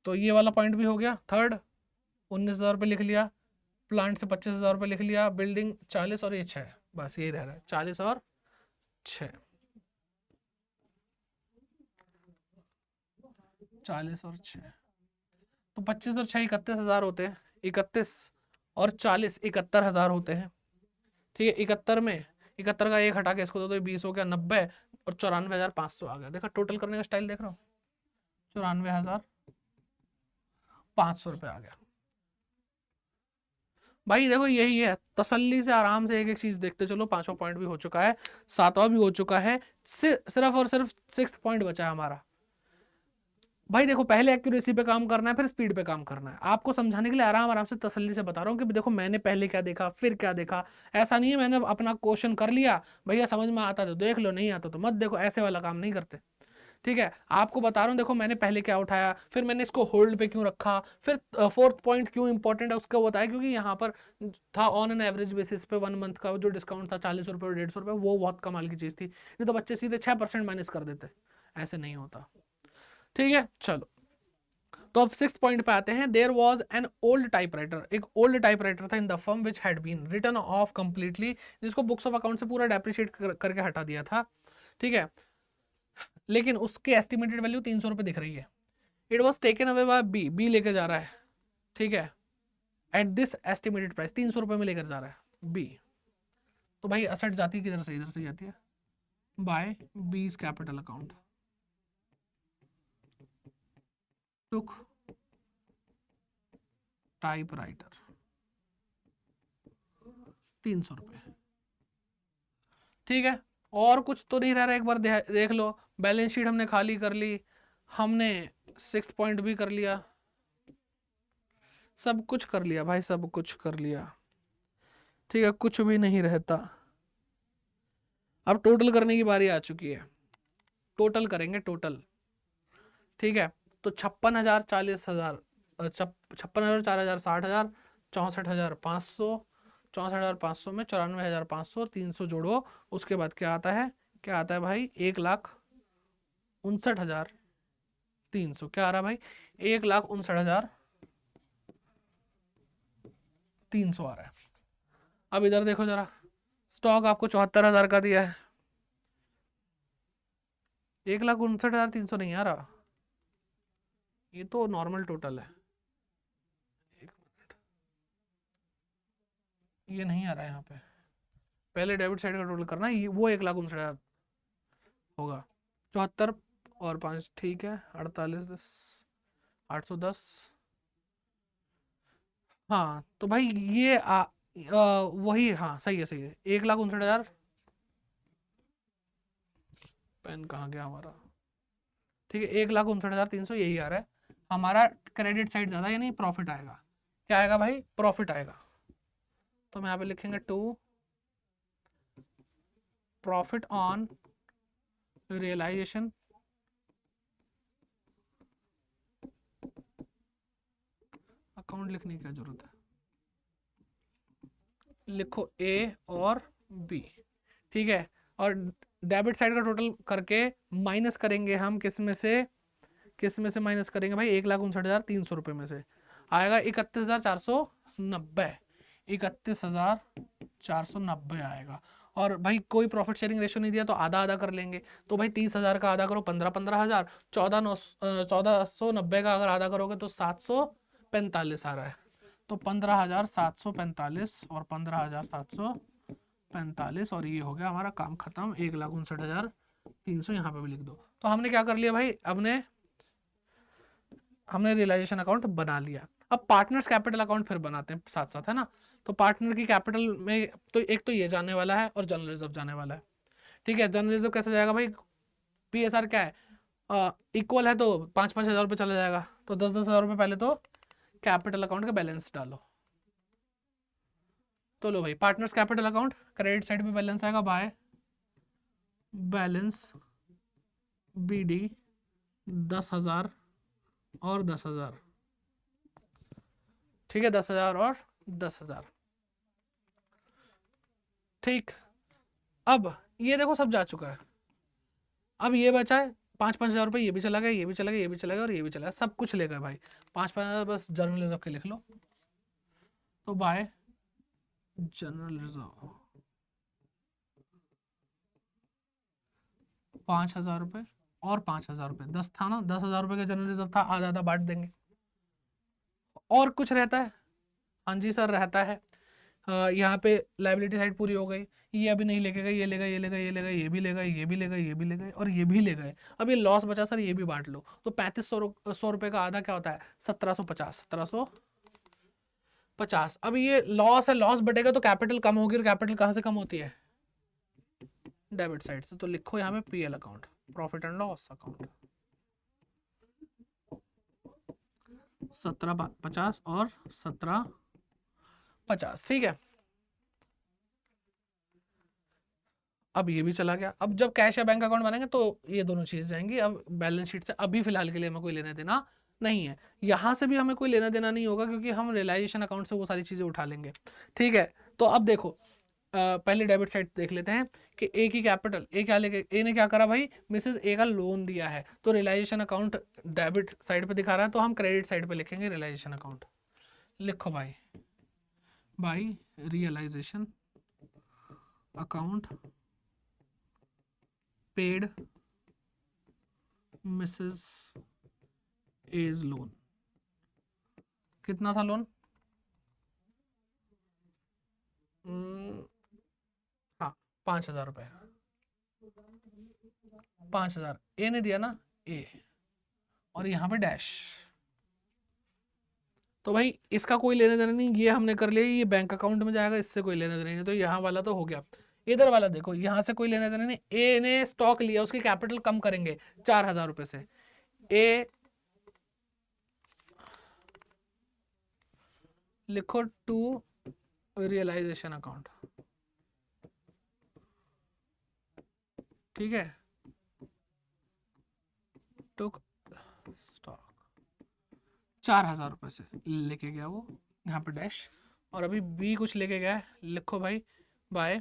तो ये वाला पॉइंट भी हो गया। थर्ड 19,000 रुपये लिख लिया, प्लांट से 25,000 रुपये लिख लिया, बिल्डिंग 40 और ये 6, बस यही रह रहा है 40 और 6, 40 और 6, तो 25 और 6 31,000 होते हैं, 31 और 40 71,000 होते हैं। ठीक है, 71 में 71 का एक हटा के इसको दो तो 20 हो गया, 90 और 94,500 आ गया। देखा टोटल करने का स्टाइल देख रहा हूँ, 94,500 रुपये आ गया। भाई देखो यही है, तसल्ली से आराम से एक एक चीज देखते चलो। 5वां पॉइंट भी हो चुका है, 7वां भी हो चुका है, सिर्फ और सिर्फ 6th पॉइंट बचा है हमारा। भाई देखो पहले एक्यूरेसी पे काम करना है, फिर स्पीड पे काम करना है। आपको समझाने के लिए आराम आराम से तसल्ली से बता रहा हूँ कि देखो मैंने पहले क्या देखा फिर क्या देखा। ऐसा नहीं है मैंने अपना क्वेश्चन कर लिया, भैया समझ में आता तो देख लो, नहीं आता तो मत देखो, ऐसे वाला काम नहीं करते। ठीक है, आपको बता रहा हूँ, देखो मैंने पहले क्या उठाया, फिर मैंने इसको होल्ड पे क्यों रखा, फिर 4th पॉइंट क्यों इंपॉर्टेंट है उसका बताया, क्योंकि यहाँ पर था ऑन एन एवरेज बेसिस पे 1 मंथ का जो डिस्काउंट था 40 रुपये और 150 रुपये, वो बहुत कमाल की चीज़ थी। नहीं तो बच्चे सीधे 6% माइनस कर देते, ऐसे नहीं होता। ठीक है चलो, तो अब 6th पॉइंट पे आते हैं। There was an old typewriter, एक ओल्ड टाइपराइटर था in the firm which had been written off completely, जिसको बुक्स ऑफ अकाउंट से पूरा डेप्रिशिएट करके हटा दिया था। ठीक है, लेकिन उसके एस्टिमेटेड वैल्यू 300 रुपये दिख रही है। It was taken away by B, B लेके जा रहा है। ठीक है, एट दिस एस्टिमेटेड प्राइस 300 रुपये में लेकर जा रहा है बी। तो भाई असेट जाती है किधर से, इधर से जाती है, बाय बीज कैपिटल अकाउंट, टुक टाइपराइटर 300 रुपये। ठीक है, और कुछ तो नहीं रह रहा, एक बार देख लो। बैलेंस शीट हमने खाली कर ली, हमने 6th पॉइंट भी कर लिया, सब कुछ कर लिया भाई, सब कुछ कर लिया। ठीक है, कुछ भी नहीं रहता। अब टोटल करने की बारी आ चुकी है, टोटल करेंगे टोटल। ठीक है, तो 56,000 40,000 56,000 4,000 60,000 64,500, 64,500 में 94,500 300 जोड़ो, उसके बाद क्या आता है, क्या आता है भाई 1,59,300। क्या आ रहा है भाई, 1,59,300 आ रहा है। अब इधर देखो जरा, स्टॉक आपको 74,000 का दिया है, 1,59,300 नहीं आ रहा, ये तो नॉर्मल टोटल है। एक मिनट, ये नहीं आ रहा है यहाँ पे, पहले डेबिट साइड का टोटल करना है, वो 1,59,000 होगा। 74 और 5 ठीक है, 48 810। हाँ तो भाई ये वही, हाँ सही है सही है, 1,59,000। पेन कहाँ गया हमारा, ठीक है 1,59,300 यही आ रहा है हमारा। क्रेडिट साइड ज़्यादा यानी प्रॉफिट आएगा, क्या आएगा भाई, प्रॉफिट आएगा। तो हम यहाँ पे लिखेंगे to profit on realisation account लिखने की क्या जरूरत है, लिखो ए और बी। ठीक है, और डेबिट साइड का टोटल करके माइनस करेंगे हम किस में से, किस में से माइनस करेंगे भाई, 1,59,300 रुपये में से आएगा 31,490, 31,490 आएगा। और भाई कोई प्रॉफिट शेयरिंग रेशो नहीं दिया तो आधा आधा कर लेंगे, तो भाई 30,000 का आधा करो 15,000, 1,490 का अगर आधा करोगे तो 745 आ रहा है। तो 15,745 और 15,745 और ये हो गया हमारा काम खत्म, 1,59,300 यहाँ पे भी लिख दो। तो हमने क्या कर लिया भाई, हमने रियलाइजेशन अकाउंट बना लिया। अब पार्टनर्स कैपिटल अकाउंट फिर बनाते हैं साथ साथ, है ना। तो पार्टनर की कैपिटल में तो एक तो ये जाने वाला है और जनरल रिजर्व जाने वाला है। ठीक है, जनरल रिजर्व कैसे जाएगा भाई, PSR क्या है, इक्वल है तो 5,000 रुपये चला जाएगा, तो 10,000 रुपये पहले तो कैपिटल अकाउंट का बैलेंस डालो। तो लो भाई partners capital account, credit side पे बैलेंस आएगा बाय बैलेंस BD 10,000 और 10,000। ठीक है, 10,000 और 10,000। ठीक, अब ये देखो सब जा चुका है। अब ये बचा है 5-5 हज़ार रुपये, ये भी चला गया, ये भी चला गया, ये भी चला गया और ये भी चला गया, सब कुछ ले गए भाई। 5-5 बस जनरल रिजर्व के लिख लो। तो बाय जनरल रिजर्व 5,000 रुपये और 5,000 रुपये, 10 था ना, 10,000 रुपये का जनरल रिजर्व था, आधा आधा बांट देंगे। और कुछ रहता है? हाँ जी सर रहता है। यहाँ पे लाइबिलिटी साइड पूरी हो गई, ये अभी नहीं लेके गए, ये ले गए, ये ले गए, ये ले गए, ये भी ले गए, ये भी ले गए, ये भी ले गए और ये भी ले गए। अब ये लॉस बचा सर, ये भी बांट लो। तो 3500 रुपये का आधा क्या होता है? 1750, 1750। अब ये लॉस है, लॉस बटेगा तो कैपिटल कम होगी, और कैपिटल कहाँ से कम होती है? डेबिट साइड से। तो लिखो यहाँ पे PL account, profit and loss account, 1750 और 1750। ठीक है, अब ये भी चला गया। अब जब कैश या बैंक अकाउंट बनेंगे तो ये दोनों चीज जाएंगी। अब बैलेंस शीट से अभी फिलहाल के लिए हमें कोई लेना देना नहीं है, यहां से भी हमें कोई लेना देना नहीं होगा क्योंकि हम रियलाइजेशन अकाउंट से वो सारी चीजें उठा लेंगे। ठीक है, तो अब देखो पहले डेबिट साइड देख लेते हैं कि ए की कैपिटल, ए क्या लेके, ए ने क्या करा भाई, मिसेस ए का लोन दिया है, तो रियलाइजेशन अकाउंट डेबिट साइड पे दिखा रहा है, तो हम क्रेडिट साइड पे लिखेंगे रियलाइजेशन अकाउंट। लिखो भाई, by realisation account paid Mrs as loan. कितना था लोन? हाँ 5,000 रुपये, 5,000 ए ने दिया ना, ए, और यहाँ पे डैश। तो भाई इसका कोई लेना देना नहीं, ये हमने कर लिया, ये बैंक अकाउंट में जाएगा, इससे कोई लेना देना नहीं। तो यहाँ वाला तो हो गया। इधर वाला देखो, यहाँ से कोई लेना देना नहीं, ए ने स्टॉक लिया, उसकी कैपिटल कम करेंगे 4,000 रुपये से। ए लिखो टू रियलाइजेशन अकाउंट। ठीक है, टुक स्टॉक 4,000 रुपये से लेके गया वो, यहाँ पे डैश। और अभी बी कुछ लेके गया है, लिखो भाई बाय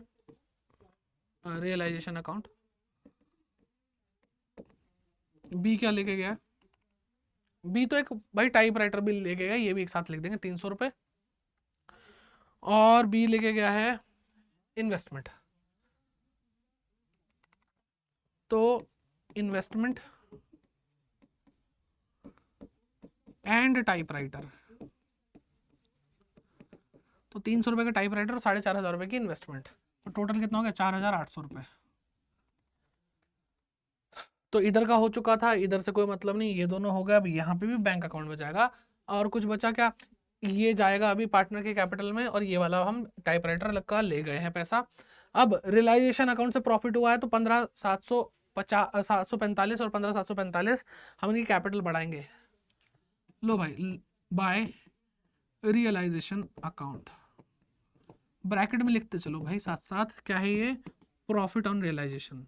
रियलाइजेशन अकाउंट। बी क्या लेके गया? बी तो एक भाई टाइपराइटर भी लेके गया, ये भी एक साथ लिख देंगे 300 रुपये। और बी लेके गया है इन्वेस्टमेंट, तो इन्वेस्टमेंट एंड टाइपराइटर, तो 300 रुपये का टाइपराइटर और 4,500 रुपये की इन्वेस्टमेंट, तो टोटल कितना हो गया? 4,800 रुपये। तो इधर का हो चुका था, इधर से कोई मतलब नहीं, ये दोनों हो गए। अब यहाँ पे भी बैंक अकाउंट में जाएगा, और कुछ बचा क्या? ये जाएगा अभी पार्टनर के कैपिटल में, और ये वाला हम टाइपराइटर का ले गए हैं पैसा। अब रियलाइजेशन अकाउंट से प्रॉफिट हुआ है, तो 15,745 और 15,745 हम इनकी कैपिटल बढ़ाएंगे। लो भाई बाय रियलाइजेशन अकाउंट, ब्रैकेट में लिखते चलो भाई साथ साथ, क्या है ये? Profit on realisation.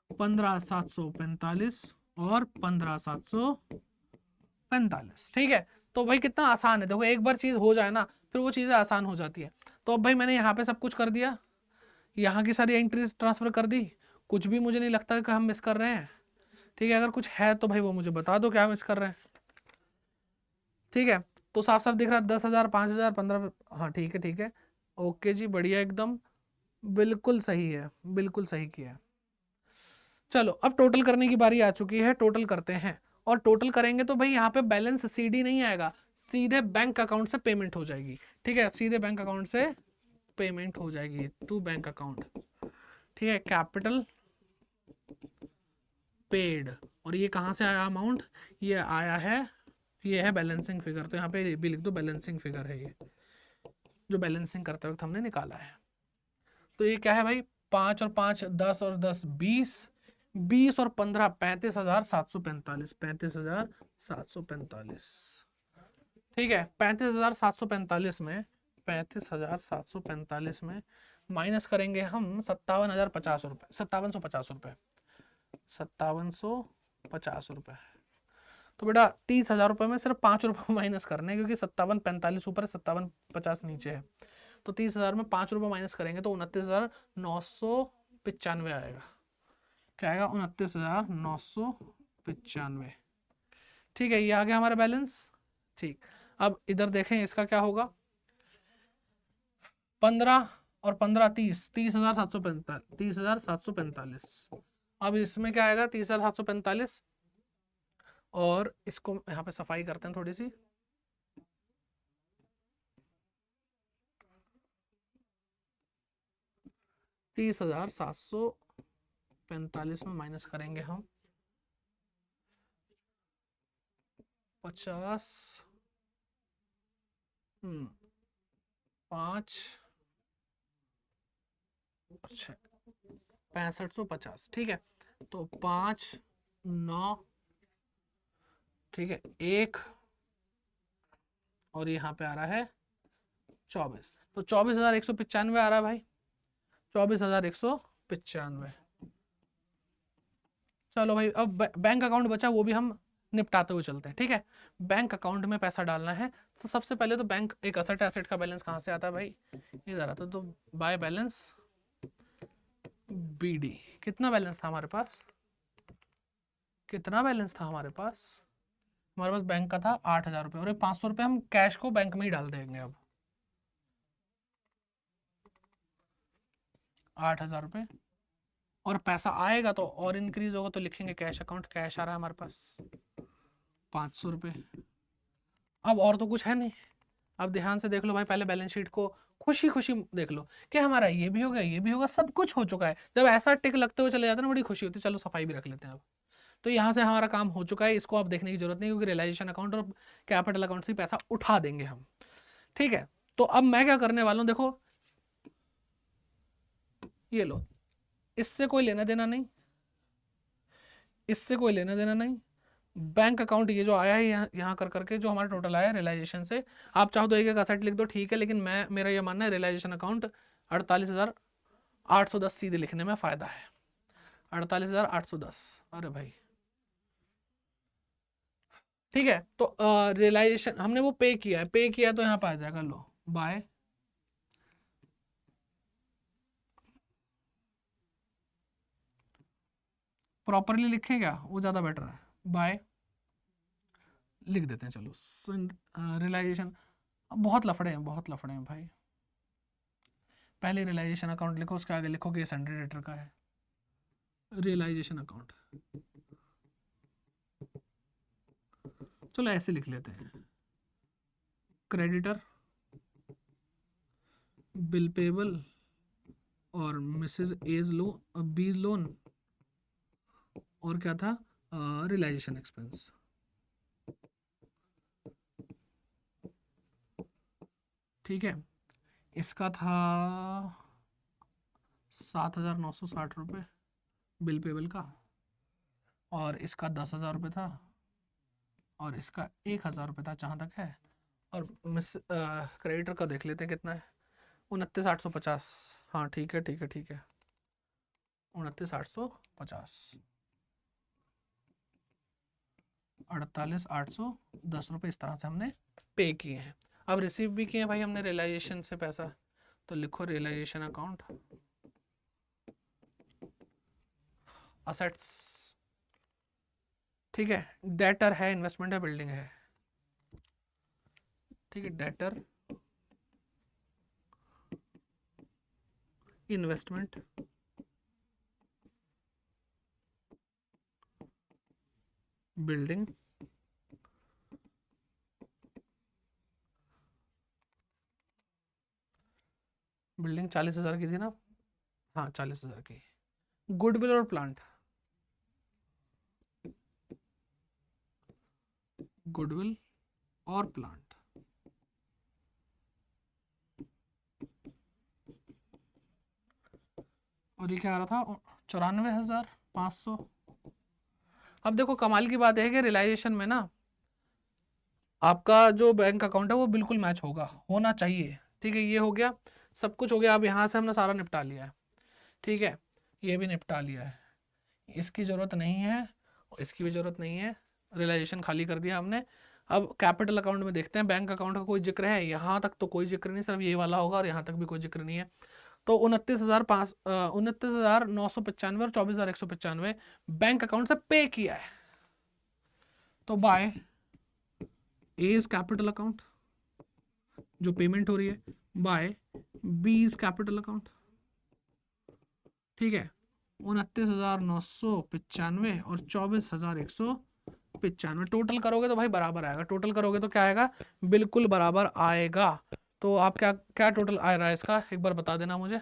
$15,745 और 15,745। ठीक है, तो भाई कितना आसान है, देखो एक बार चीज हो जाए ना, फिर वो चीजें आसान हो जाती है। तो अब भाई मैंने यहाँ पे सब कुछ कर दिया, यहाँ की सारी एंट्रीज ट्रांसफर कर दी, कुछ भी मुझे नहीं लगता कि हम मिस कर रहे हैं। ठीक है, अगर कुछ है तो भाई वो मुझे बता दो क्या मिस कर रहे हैं। ठीक है, तो साफ साफ दिख रहा है 10,000, 5,000, 15। हाँ ठीक है, ठीक है, ओके जी, बढ़िया एकदम, बिल्कुल सही है, बिल्कुल सही किया है। चलो अब टोटल करने की बारी आ चुकी है, टोटल करते हैं। और टोटल करेंगे तो भाई यहाँ पे बैलेंस सीडी नहीं आएगा, सीधे बैंक अकाउंट से पेमेंट हो जाएगी। ठीक है, सीधे बैंक अकाउंट से पेमेंट हो जाएगी टू बैंक अकाउंट। ठीक है, कैपिटल पेड, और ये कहाँ से आया अमाउंट? ये आया है, ये है बैलेंसिंग फिगर, तो यहाँ पे भी लिख दो बैलेंसिंग फिगर है ये, जो बैलेंसिंग करते वक्त हमने निकाला है। तो ये क्या है भाई? 5 और 5 10 और 10 20, 20 और 15 35,745, 35,745। ठीक है, 35,745 में, 35,745 में माइनस करेंगे हम 57,050 रुपये, 5750 रुपये, 5750 रुपये। तो बेटा 30,000 रुपये में सिर्फ 5 रुपये माइनस करने हैं, क्योंकि 5745 ऊपर है, 5750 नीचे है। तो 30,000 में 5 रुपये माइनस करेंगे तो 29,995 आएगा। क्या आएगा? 29,995। ठीक है, ये आ गया हमारा बैलेंस। ठीक, अब इधर देखें इसका क्या होगा। 15 और 15 30, 30,745, 30,745। अब इसमें क्या आएगा? 30,745, और इसको यहाँ पे सफाई करते हैं थोड़ी सी। तीस हजार 745 में माइनस करेंगे हम 50, 5, अच्छा 6550। ठीक है, तो 5 9, ठीक है 1, और यहाँ पे आ रहा है 24, तो 24,195 आ रहा है भाई, 24,195। चलो भाई, अब बैंक अकाउंट बचा, वो भी हम निपटाते हुए चलते हैं। ठीक है, बैंक अकाउंट में पैसा डालना है, तो सबसे पहले तो बैंक एक असेट है, असेट का बैलेंस कहाँ से आता है भाई? इधर आता है, तो बाय बैलेंस बीडी। कितना बैलेंस था हमारे पास? कितना बैलेंस था हमारे पास? हमारे पास बैंक का था 8,000 रुपये, और 500 रुपये हम कैश को बैंक में ही डाल देंगे। अब 8,000 रुपये, और पैसा आएगा तो और इंक्रीज होगा, तो लिखेंगे कैश अकाउंट। कैश आ रहा है हमारे पास 500 रुपये। अब और तो कुछ है नहीं। अब ध्यान से देख लो भाई, पहले बैलेंस शीट को खुशी खुशी देख लो कि हमारा ये भी होगा, ये भी होगा, सब कुछ हो चुका है। जब ऐसा टिक लगते हुए चले जाते हैं ना, बड़ी खुशी होती है। चलो सफाई भी रख लेते हैं अब। तो यहाँ से हमारा काम हो चुका है, इसको अब देखने की जरूरत नहीं, क्योंकि रियलाइजेशन अकाउंट और कैपिटल अकाउंट से पैसा उठा देंगे हम। ठीक है, तो अब मैं क्या करने वाला हूँ, देखो ये लो, इससे कोई लेना देना नहीं, इससे कोई लेना देना नहीं। बैंक अकाउंट ये जो आया है यहाँ कर करके जो हमारा टोटल आया है रियलाइजेशन से, आप चाहो तो एक एक असेट लिख दो, ठीक है, लेकिन मेरा ये मानना है रियलाइजेशन अकाउंट 48,810 सीधे लिखने में फायदा है। 48,810, अरे भाई ठीक है। तो रियलाइजेशन हमने वो पे किया है, पे किया तो यहाँ पे आ जाएगा, लो बाय प्रॉपरली लिखें क्या, वो ज़्यादा बेटर है। बाय लिख देते हैं, चलो रियलाइजेशन। बहुत लफड़े हैं, बहुत लफड़े हैं भाई। पहले रियलाइजेशन अकाउंट लिखो, उसके आगे लिखो कि ये सन्डे डेटर का है। रियलाइजेशन अकाउंट, चलो ऐसे लिख लेते हैं। क्रेडिटर, बिल पेबल, और Mrs as loan, B loan, और क्या था, रियलाइजेशन एक्सपेंस। ठीक है, इसका था 7,960 रुपये बिल पेबल का, और इसका 10,000 रुपये था, और इसका 1,000 रुपये था जहाँ तक है। और मिस क्रेडिटर का देख लेते हैं कितना है, 29,850। हाँ ठीक है ठीक है ठीक है, 29,850, 48,810 रुपये इस तरह से हमने पे किए हैं। अब रिसीव भी किए हैं भाई हमने रियलाइजेशन से पैसा, तो लिखो रियलाइजेशन अकाउंट असेट्स। ठीक है, डेटर है, इन्वेस्टमेंट है, बिल्डिंग है। ठीक है, डेटर, इन्वेस्टमेंट, बिल्डिंग, बिल्डिंग 40,000 की थी ना, हाँ 40,000 की। गुडविल और प्लांट, गुडविल और प्लांट, और ये क्या आ रहा था, 94,500। अब देखो कमाल की बात है कि रियलाइजेशन में ना आपका जो बैंक अकाउंट है वो बिल्कुल मैच होना चाहिए। ठीक है, ये हो गया, सब कुछ हो गया। अब यहाँ से हमने सारा निपटा लिया है। ठीक है, ये भी निपटा लिया है, इसकी ज़रूरत नहीं है, इसकी भी ज़रूरत नहीं है, रियलाइजेशन खाली कर दिया हमने। अब कैपिटल अकाउंट में देखते हैं, बैंक अकाउंट का कोई जिक्र है? यहाँ तक तो कोई जिक्र नहीं, सिर्फ ये वाला होगा, और यहाँ तक भी कोई जिक्र नहीं है। तो 29,995 और 24,195 बैंक अकाउंट से पे किया है। तो by A is capital account जो पेमेंट हो रही है, by B is capital account, ठीक है। 29,995 और 24,195 टोटल करोगे तो भाई बराबर आएगा। टोटल करोगे तो क्या आएगा? बिल्कुल बराबर आएगा। तो आप क्या क्या टोटल आ रहा है इसका, एक बार बता देना मुझे,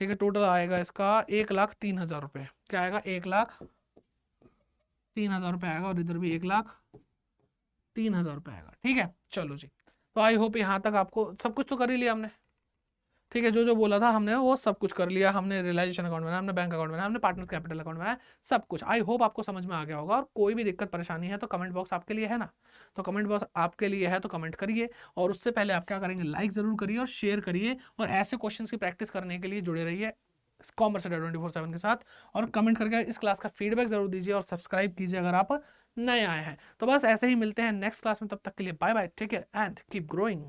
ठीक है। टोटल आएगा इसका 1,03,000 रुपये। क्या आएगा? 1,03,000 रुपये आएगा, और इधर भी 1,03,000 रुपये आएगा, ठीक है। चलो जी, तो आई होप यहाँ तक आपको सब कुछ तो कर ही लिया हमने, ठीक है। जो जो बोला था हमने वो सब कुछ कर लिया। हमने रियलाइजेशन अकाउंट बनाया, हमने बैंक अकाउंट बनाया, हमने पार्टनर्स कैपिटल अकाउंट बनाया, सब कुछ। आई होप आपको समझ में आ गया होगा। और कोई भी दिक्कत परेशानी है तो कमेंट बॉक्स आपके लिए है ना, तो कमेंट बॉक्स आपके लिए है, तो कमेंट करिए। और उससे पहले आप क्या करेंगे? लाइक जरूर करिए और शेयर करिए, और ऐसे क्वेश्चन की प्रैक्टिस करने के लिए जुड़े रहिए कॉमर्स अड्डा 24/7 के साथ। और कमेंट करके इस क्लास का फीडबैक जरूर दीजिए, और सब्सक्राइब कीजिए अगर आप नए आए हैं। तो बस ऐसे ही मिलते हैं नेक्स्ट क्लास में, तब तक के लिए bye bye, take care and keep growing.